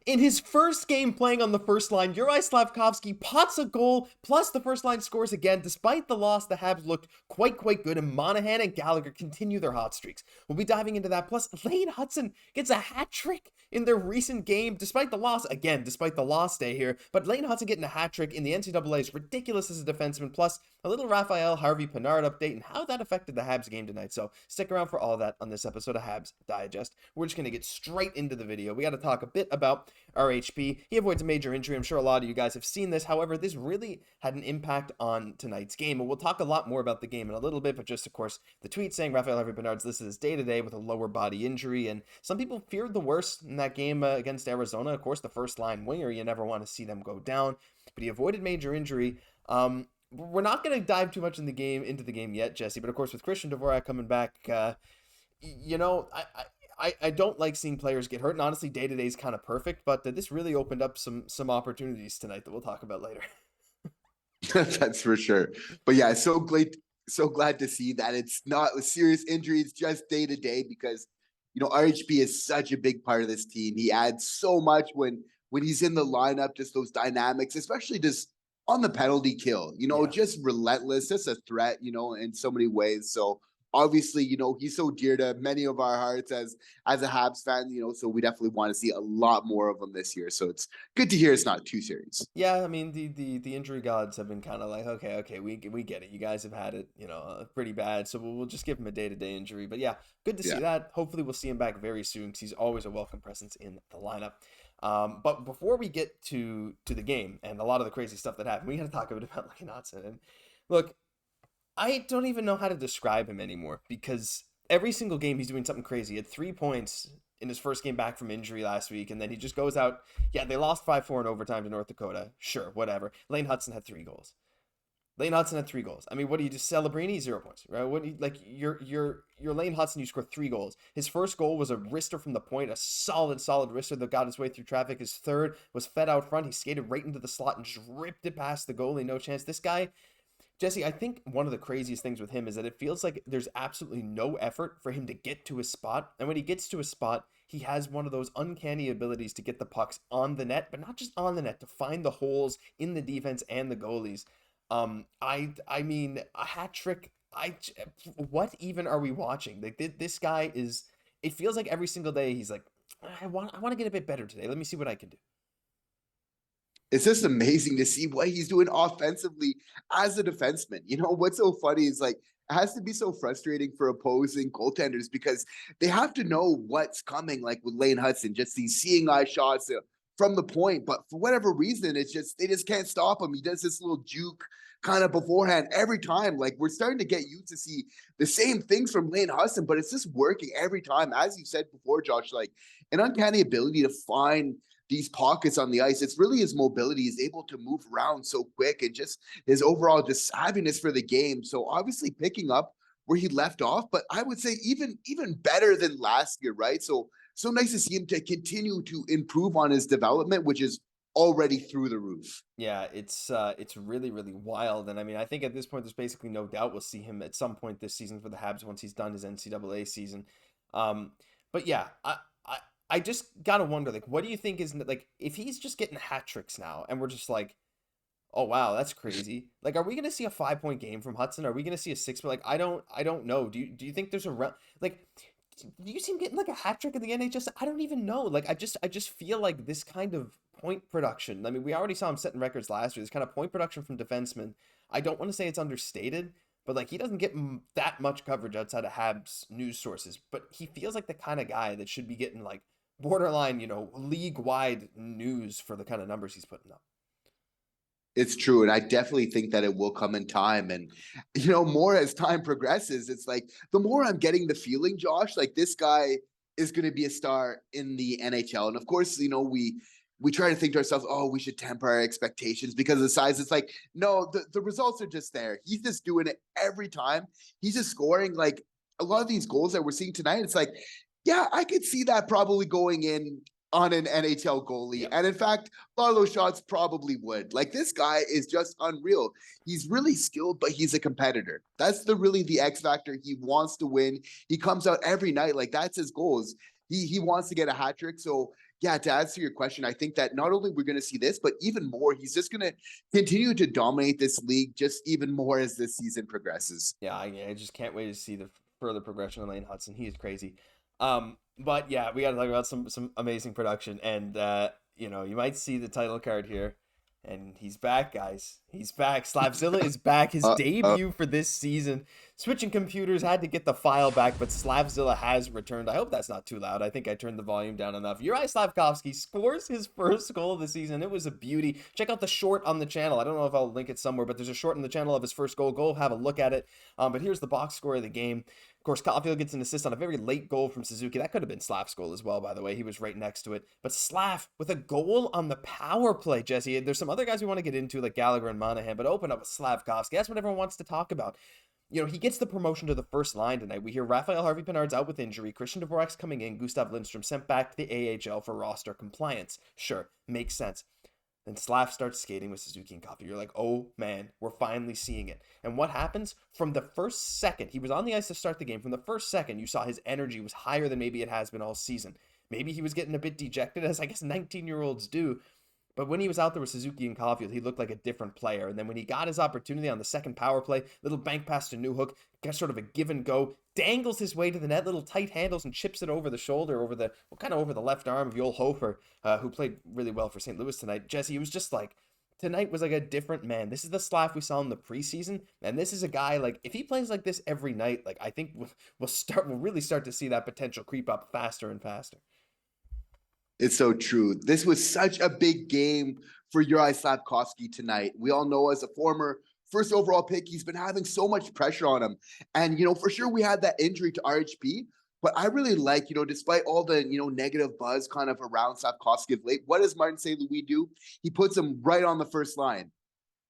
In his first game playing on the first line, Juraj Slafkovsky pots a goal, plus the first line scores again. Despite the loss, the Habs looked quite good, and Monahan and Gallagher continue their hot streaks. We'll be diving into that. Plus, Lane Hutson gets a hat trick in their recent game, despite the loss. Again, despite the loss day here, but Lane Hutson getting a hat trick in the NCAA is ridiculous as a defenseman. Plus, a little Raphael Harvey-Pinard update and how that affected the Habs game tonight. So stick around for all that on this episode of Habs Digest. We're just going to get straight into the video. We got to talk a bit about RHP. He avoids a major injury. I'm sure a lot of you guys have seen this. However, this really had an impact on tonight's game. And we'll talk a lot more about the game in a little bit, but just, of course, the tweet saying Raphael Harvey-Pinard's listed as day-to-day with a lower body injury. And some people feared the worst in that game against Arizona. Of course, the first line winger, you never want to see them go down. But he avoided major injury. We're not going to dive too much into the game yet, Jesse. But, of course, with Christian Dvorak coming back, I don't like seeing players get hurt, and honestly, day-to-day is kind of perfect, but this really opened up some opportunities tonight that we'll talk about later. That's for sure. But yeah, so glad to see that it's not a serious injury, it's just day-to-day, because, RHP is such a big part of this team. He adds so much when he's in the lineup, just those dynamics, especially just on the penalty kill, just relentless, just a threat, in so many ways. So obviously, he's so dear to many of our hearts as a Habs fan, so we definitely want to see a lot more of him this year. So it's good to hear it's not too serious. Yeah, I mean, the injury gods have been kind of like, okay, we get it. You guys have had it, pretty bad. So we'll just give him a day-to-day injury. But yeah, good to see that. Hopefully we'll see him back very soon because he's always a welcome presence in the lineup. But before we get to the game and a lot of the crazy stuff that happened, we got to talk a bit about Lane Hutson. And look, I don't even know how to describe him anymore because every single game he's doing something crazy. He had 3 points in his first game back from injury last week, and then he just goes out. Yeah, they lost 5-4 in overtime to North Dakota. Sure, whatever. Lane Hutson had 3 goals. I mean, what do you do? Celebrini, 0 points, right? What do you, like, you're Lane Hutson, you score 3 goals. His first goal was a wrister from the point, a solid wrister that got his way through traffic. His third was fed out front. He skated right into the slot and just ripped it past the goalie. No chance. This guy, Jesse, I think one of the craziest things with him is that it feels like there's absolutely no effort for him to get to his spot. And when he gets to a spot, he has one of those uncanny abilities to get the pucks on the net, but not just on the net, to find the holes in the defense and the goalies. I mean, a hat trick. What even are we watching? Like this guy is, it feels like every single day he's like, I want to get a bit better today. Let me see what I can do. It's just amazing to see what he's doing offensively as a defenseman. What's so funny is, like, it has to be so frustrating for opposing goaltenders because they have to know what's coming, like with Lane Hutson, just these seeing eye shots from the point. But for whatever reason, they just can't stop him. He does this little juke kind of beforehand every time. Like, we're starting to get used to see the same things from Lane Hutson, but it's just working every time. As you said before, Josh, like an uncanny ability to find these pockets on the ice. It's really his mobility. He's able to move around so quick and just his overall just savviness for the game. So obviously picking up where he left off, but I would say even better than last year, right? So nice to see him to continue to improve on his development, which is already through the roof. Yeah, it's really wild. And I mean, I think at this point, there's basically no doubt we'll see him at some point this season for the Habs once he's done his NCAA season. But yeah, I just gotta wonder, like, what do you think is, like, if he's just getting hat tricks now and we're just like, oh wow, that's crazy. Like, are we gonna see a 5-point game from Hutson? Are we gonna see a 6? But like, I don't know. Do you think there's like, do you see him getting like a hat trick in the NHS? I don't even know. Like, I just feel like this kind of point production. I mean, we already saw him setting records last year. This kind of point production from defensemen. I don't want to say it's understated, but like, he doesn't get that much coverage outside of Habs news sources. But he feels like the kind of guy that should be getting like borderline, league-wide news for the kind of numbers he's putting up. It's true. And I definitely think that it will come in time. And, more as time progresses, it's like the more I'm getting the feeling, Josh, like this guy is going to be a star in the NHL. And of course, we try to think to ourselves, oh, we should temper our expectations because of the size. It's like, no, the results are just there. He's just doing it every time. He's just scoring like a lot of these goals that we're seeing tonight. It's like, yeah, I could see that probably going in on an NHL goalie. Yep. And in fact, a lot of those shots probably would. Like, this guy is just unreal. He's really skilled, but he's a competitor. That's really the X factor. He wants to win. He comes out every night. Like, that's his goals. He wants to get a hat trick. So yeah, to answer your question, I think that not only we're going to see this, but even more, he's just going to continue to dominate this league just even more as this season progresses. Yeah, I just can't wait to see the further progression of Lane Hutson. He is crazy. But yeah, we got to talk about some amazing production, and you know, you might see the title card here. And he's back, guys. He's back. Slavzilla is back. His debut for this season. Switching computers, had to get the file back, but Slavzilla has returned. I hope that's not too loud. I think I turned the volume down enough. Juraj Slafkovsky scores his first goal of the season. It was a beauty. Check out the short on the channel. I don't know if I'll link it somewhere, but there's a short on the channel of his first goal. Go have a look at it. But here's the box score of the game. Of course, Caufield gets an assist on a very late goal from Suzuki. That could have been Slav's goal as well, by the way. He was right next to it. But Slav with a goal on the power play, Jesse. There's some other guys we want to get into, like Gallagher and Monahan, but open up with Slafkovsky. That's what everyone wants to talk about. You know, he gets the promotion to the first line tonight. We hear Raphael Harvey-Pinard's out with injury. Christian Dvorak's coming in. Gustav Lindstrom sent back to the AHL for roster compliance. Sure, makes sense. Then Slav starts skating with Suzuki and Caufield. You're like, oh man, we're finally seeing it. And what happens? From the first second, he was on the ice to start the game. From the first second, you saw his energy was higher than maybe it has been all season. Maybe he was getting a bit dejected, as I guess 19-year-olds do. But when he was out there with Suzuki and Caufield, he looked like a different player. And then when he got his opportunity on the second power play, little bank pass to Newhook, got sort of a give and go, dangles his way to the net, little tight handles and chips it over the shoulder, over the left arm of Joel Hofer, who played really well for St. Louis tonight. Jesse, it was just like, tonight was like a different man. This is the Slav we saw in the preseason, and this is a guy, like, if he plays like this every night, like, I think we'll really start to see that potential creep up faster and faster. It's so true. This was such a big game for Juraj Slafkovsky tonight. We all know, as a former first overall pick, he's been having so much pressure on him. And, you know, for sure we had that injury to RHP, but I really like, you know, despite all the, you know, negative buzz kind of around Slafkovsky of late, what does Martin St. Louis do? He puts him right on the first line.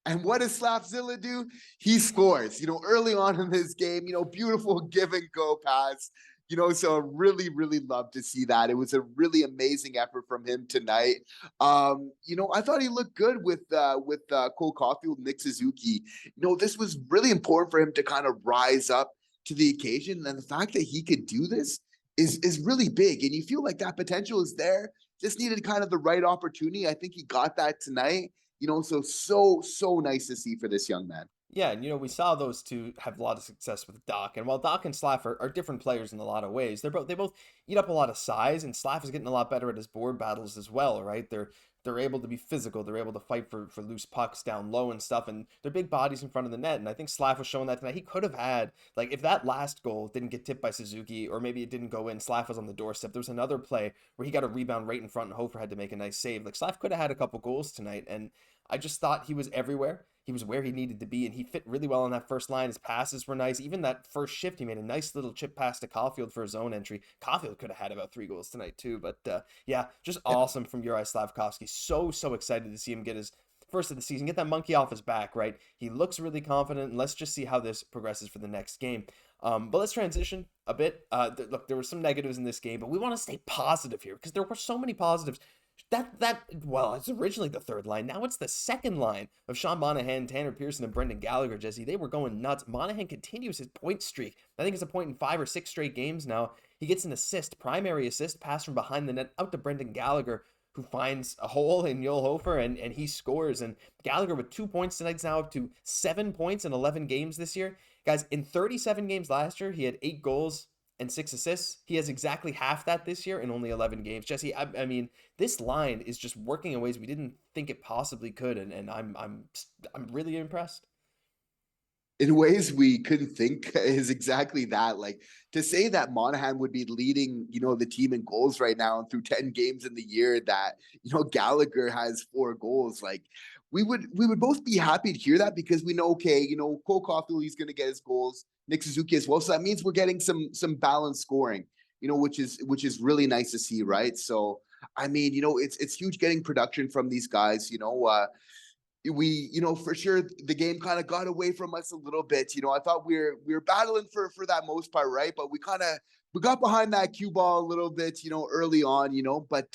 And what does Slafzilla do? He scores, you know, early on in this game, you know, beautiful give and go pass. You know, so I really, really love to see that. It was a really amazing effort from him tonight. You know, I thought he looked good with Cole Caufield, Nick Suzuki. You know, this was really important for him to kind of rise up to the occasion. And the fact that he could do this is really big. And you feel like that potential is there. Just needed kind of the right opportunity. I think he got that tonight. You know, so nice to see for this young man. Yeah, and you know, we saw those two have a lot of success with Dach. And while Dach and Slav are different players in a lot of ways, they both eat up a lot of size, and Slav is getting a lot better at his board battles as well, right? They're able to be physical, they're able to fight for loose pucks down low and stuff, and they're big bodies in front of the net. And I think Slav was showing that tonight. He could have had, like, if that last goal didn't get tipped by Suzuki, or maybe it didn't go in, Slav was on the doorstep. There was another play where he got a rebound right in front and Hofer had to make a nice save. Like, Slav could have had a couple goals tonight, and I just thought he was everywhere. He was where he needed to be, and he fit really well on that first line. His passes were nice. Even that first shift, he made a nice little chip pass to Caufield for his own entry. Caufield could have had about 3 goals tonight too, but yeah, just awesome from Juraj Slafkovsky. So excited to see him get his first of the season, get that monkey off his back, right? He looks really confident, and let's just see how this progresses for the next game. But let's transition a bit. Look, there were some negatives in this game, but we want to stay positive here because there were so many positives. Well, it's originally the third line. Now it's the second line of Sean Monahan, Tanner Pearson, and Brendan Gallagher, Jesse. They were going nuts. Monahan continues his point streak. I think it's a point in 5 or 6 straight games now. He gets an assist, primary assist, pass from behind the net out to Brendan Gallagher, who finds a hole in Joel Hofer, and he scores. And Gallagher with 2 points tonight is now up to 7 points in 11 games this year. Guys, in 37 games last year, he had 8 goals and 6 assists. He has exactly half that this year in only 11 games. Jesse, I mean, this line is just working in ways we didn't think it possibly could, and I'm really impressed. In ways we couldn't think is exactly that. Like, to say that Monahan would be leading, you know, the team in goals right now and through 10 games in the year, that, you know, Gallagher has 4 goals. Like, we would both be happy to hear that, because we know, okay, you know, Cole Caufield, he's going to get his goals, Nick Suzuki as well. So that means we're getting some balanced scoring, you know, which is really nice to see, right? So, I mean, you know, it's huge getting production from these guys. You know, we, you know, for sure the game kind of got away from us a little bit. You know, I thought we were battling for that most part, right? But we got behind that cue ball a little bit, you know, early on, you know, but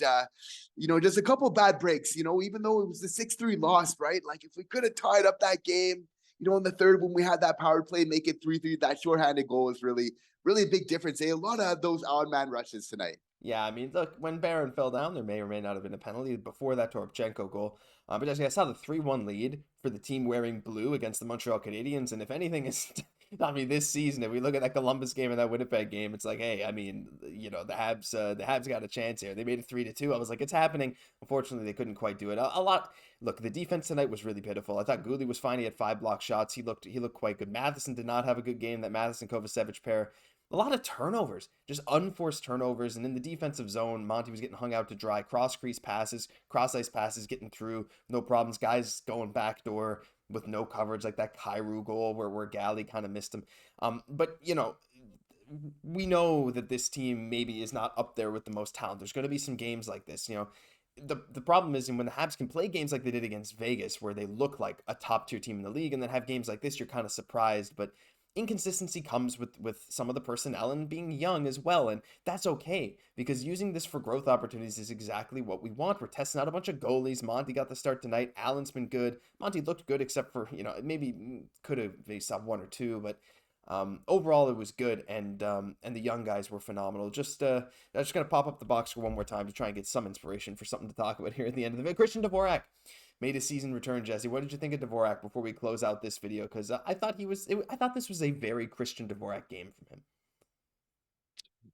you know, just a couple bad breaks, you know, even though it was the 6-3 loss, right? Like, if we could have tied up that game, you know, in the third, when we had that power play, make it 3-3, that shorthanded goal was really a big difference. A lot of those odd man rushes tonight. Yeah, I mean, look, when Barron fell down, there may or may not have been a penalty before that Toropchenko goal. But Jesse, I saw the 3-1 lead for the team wearing blue against the Montreal Canadiens. And if anything is, I mean, this season, if we look at that Columbus game and that Winnipeg game, it's like, hey, I mean, the Habs got a chance here. They made it 3-2. I was like, it's happening. Unfortunately, they couldn't quite do it. A lot. Look, the defense tonight was really pitiful. I thought Guhle was fine. He had 5 block shots. He looked quite good. Matheson did not have a good game. That Matheson Kovacevic pair, a lot of turnovers, just unforced turnovers. And in the defensive zone, Monty was getting hung out to dry. Cross crease passes, cross ice passes, getting through, no problems. Guys going backdoor with no coverage, like that Kyrou goal where Galley kind of missed him. But we know that this team maybe is not up there with the most talent. There's going to be some games like this. The problem is, and when the Habs can play games like they did against Vegas, where they look like a top tier team in the league, and then have games like this, you're kind of surprised. But inconsistency comes with some of the personnel and being young as well, and that's okay, because using this for growth opportunities is exactly what we want. We're testing out a bunch of goalies. Monty got the start tonight. Allen's been good. Monty looked good, except for maybe could have maybe stopped one or two, but overall it was good, and the young guys were phenomenal. I'm just gonna pop up the box score one more time to try and get some inspiration for something to talk about here at the end of the video. Christian Dvorak made a season return. Jesse, what did you think of Dvorak before we close out this video? Because I thought this was a very Christian Dvorak game from him.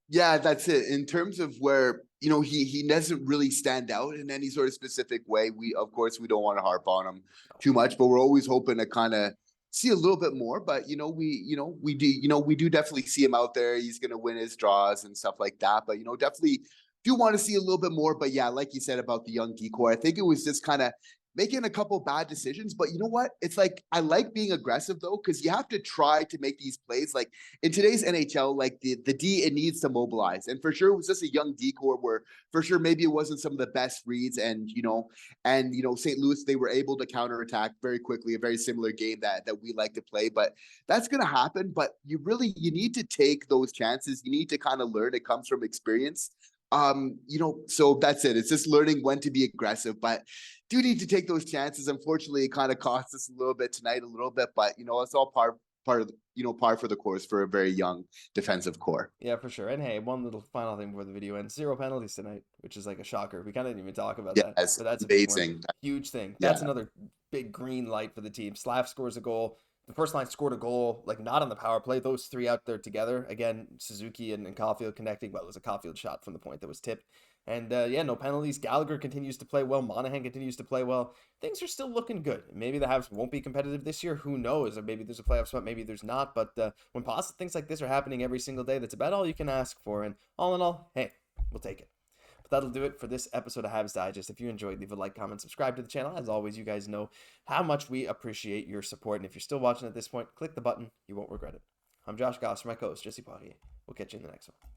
Yeah, that's it. In terms of where, he doesn't really stand out in any sort of specific way. Of course, we don't want to harp on him too much, but we're always hoping to kind of see a little bit more. But, we do definitely see him out there. He's going to win his draws and stuff like that. But, definitely do want to see a little bit more. But yeah, like you said about the young decor, I think it was just kind of making a couple bad decisions. But you know what? It's like, I like being aggressive though, because you have to try to make these plays. Like in today's NHL, like the D, it needs to mobilize. And for sure, it was just a young decor where for sure, maybe it wasn't some of the best reads. And, St. Louis, they were able to counterattack very quickly, a very similar game that we like to play. But that's going to happen. But you need to take those chances. You need to kind of learn. It comes from experience. So that's it. It's just learning when to be aggressive, but do need to take those chances. Unfortunately, it kind of cost us a little bit tonight, but it's all par for the course for a very young defensive core. Yeah, for sure. And hey, one little final thing before the video ends: 0 penalties tonight, which is like a shocker. We kind of didn't even talk about that, but that's amazing. A huge thing. Yeah. That's another big green light for the team. Slav scores a goal. The first line scored a goal, like not on the power play. Those three out there together. Again, Suzuki and Caufield connecting. Well, it was a Caufield shot from the point that was tipped. And no penalties. Gallagher continues to play well. Monahan continues to play well. Things are still looking good. Maybe the Habs won't be competitive this year. Who knows? Or maybe there's a playoff spot. Maybe there's not. But when positive things like this are happening every single day, that's about all you can ask for. And all in all, hey, we'll take it. But that'll do it for this episode of Habs Digest. If you enjoyed, leave a like, comment, subscribe to the channel. As always, you guys know how much we appreciate your support. And if you're still watching at this point, click the button. You won't regret it. I'm Josh Gosse, my co-host, Jesse Poirier. We'll catch you in the next one.